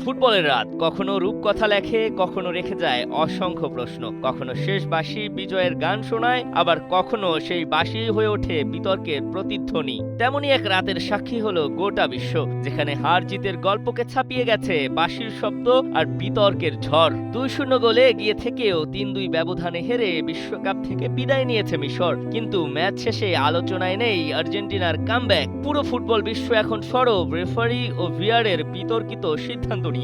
ফুটবলের রাত কখনো রূপকথা লেখে, কখনো রেখে যায় অসংখ্য প্রশ্ন, কখনো শেষ বাঁশি বিজয়ের গান শোনায়, আবার কখনো সেই বাঁশি হয়ে ওঠে বিতর্কের প্রতিধ্বনি। তেমনই এক রাতের সাক্ষী হলো গোটা বিশ্ব, যেখানে হার জিতের গল্পকে ছাপিয়ে গেছে বাঁশির শব্দ আর বিতর্কের ঝড়। 2-0 গোলে এগিয়ে থেকেও 3-2 ব্যবধানে হেরে বিশ্বকাপ থেকে বিদায় নিয়েছে মিশর, কিন্তু ম্যাচ শেষে আলোচনায় নেই আর্জেন্টিনার কামব্যাক। পুরো ফুটবল বিশ্ব এখন সরব রেফারি ও ভিআরের বিতর্কিত সিদ্ধান্ত নিয়ে।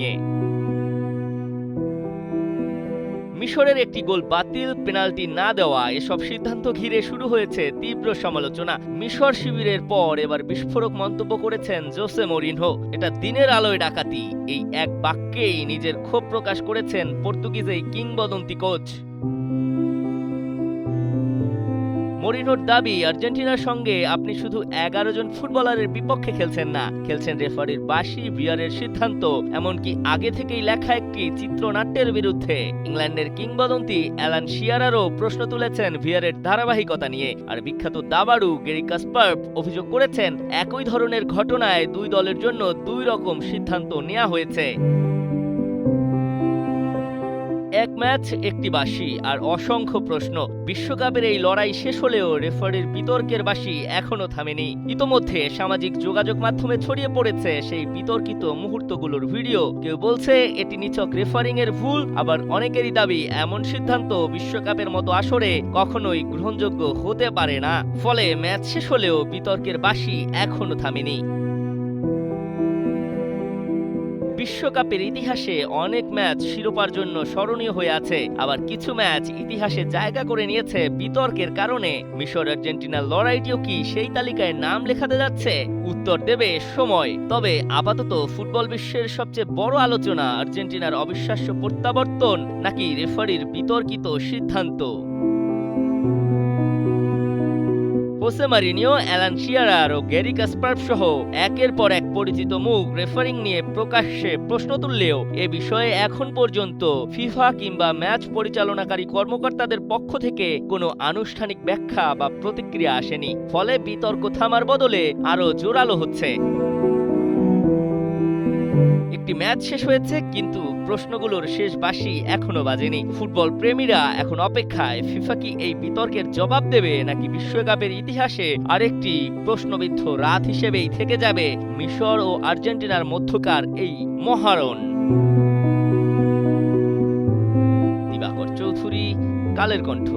মিশরের একটি গোল বাতিল, পেনাল্টি না দেওয়া, এসব সিদ্ধান্ত ঘিরে শুরু হয়েছে তীব্র সমালোচনা। মিশর শিবিরের পর এবার বিস্ফোরক মন্তব্য করেছেন জোসে মরিনহো। এটা দিনের আলোয় ডাকাতি, এই এক বাক্যেই নিজের ক্ষোভ প্রকাশ করেছেন পর্তুগিজ এই কিংবদন্তি কোচ। মরিনহোর দাবি, আর্জেন্টিনার সঙ্গে আপনি শুধু 11 জন ফুটবলারের বিপক্ষে খেলছেন না, খেলছেন রেফারির বাঁশি, ভিআরের সিদ্ধান্ত, এমনকি আগে থেকেই লেখা একটি চিত্রনাট্যের বিরুদ্ধে। ইংল্যান্ডের কিংবদন্তি অ্যালান শিয়ারারও প্রশ্ন তুলেছেন ভিআরের ধারাবাহিকতা নিয়ে। আর বিখ্যাত দাবাড়ু গ্যারি কাসপারভ অভিযোগ করেছেন, একই ধরনের ঘটনায় দুই দলের জন্য দুই রকম সিদ্ধান্ত নেওয়া হয়েছে। এক ম্যাচ, একটি বাঁশি আর অসংখ্য প্রশ্ন। বিশ্বকাপের এই লড়াই শেষ হলেও রেফারির বিতর্কের বাঁশি এখনো থামেনি। ইতোমধ্যে সামাজিক যোগাযোগ মাধ্যমে ছড়িয়ে পড়েছে সেই বিতর্কিত মুহূর্তগুলোর ভিডিও। কেউ বলছে এটি নিছক রেফারিং এর ভুল, আবার অনেকেরই দাবি এমন সিদ্ধান্ত বিশ্বকাপের মতো আসরে কখনোই গ্রহণযোগ্য হতে পারে না। ফলে ম্যাচ শেষ হলেও বিতর্কের বাঁশি এখনো থামেনি। বিশ্বকাপের ইতিহাসে অনেক ম্যাচ শিরোপার জন্য স্মরণীয় হয়ে আছে, আবার কিছু ম্যাচ ইতিহাসে জায়গা করে নিয়েছে বিতর্কের কারণে। মিশর আর্জেন্টিনার লড়াইটিও কি সেই তালিকায় নাম লেখাতে যাচ্ছে? উত্তর দেবে সময়। তবে আপাতত ফুটবল বিশ্বের সবচেয়ে বড় আলোচনা আর্জেন্টিনার অবিশ্বাস্য প্রত্যাবর্তন নাকি রেফারির বিতর্কিত সিদ্ধান্ত। হোসে মরিনহো, অ্যালান শিয়ারার ও গ্যারি কাসপারভ সহ একের পর এক পরিচিত মুখ রেফারিং নিয়ে প্রকাশ্যে প্রশ্ন তুললেও এ বিষয়ে এখন পর্যন্ত ফিফা কিংবা ম্যাচ পরিচালনাকারী কর্মকর্তাদের পক্ষ থেকে কোনো আনুষ্ঠানিক ব্যাখ্যা বা প্রতিক্রিয়া আসেনি। ফলে বিতর্ক থামার বদলে আরো জোরালো হচ্ছে। একটি ম্যাচ শেষ হয়েছে, কিন্তু প্রশ্নগুলোর শেষ বাঁশি এখনো বাজেনি। ফুটবল প্রেমীরা এখন অপেক্ষায়, ফিফা কি এই বিতর্কের জবাব দেবে, নাকি বিশ্বকাপের ইতিহাসে আরেকটি প্রশ্নবিদ্ধ রাত হিসেবেই থেকে যাবে মিশর ও আর্জেন্টিনার মধ্যকার এই মহারণ। দিবাকর চৌধুরী, কালের কণ্ঠ।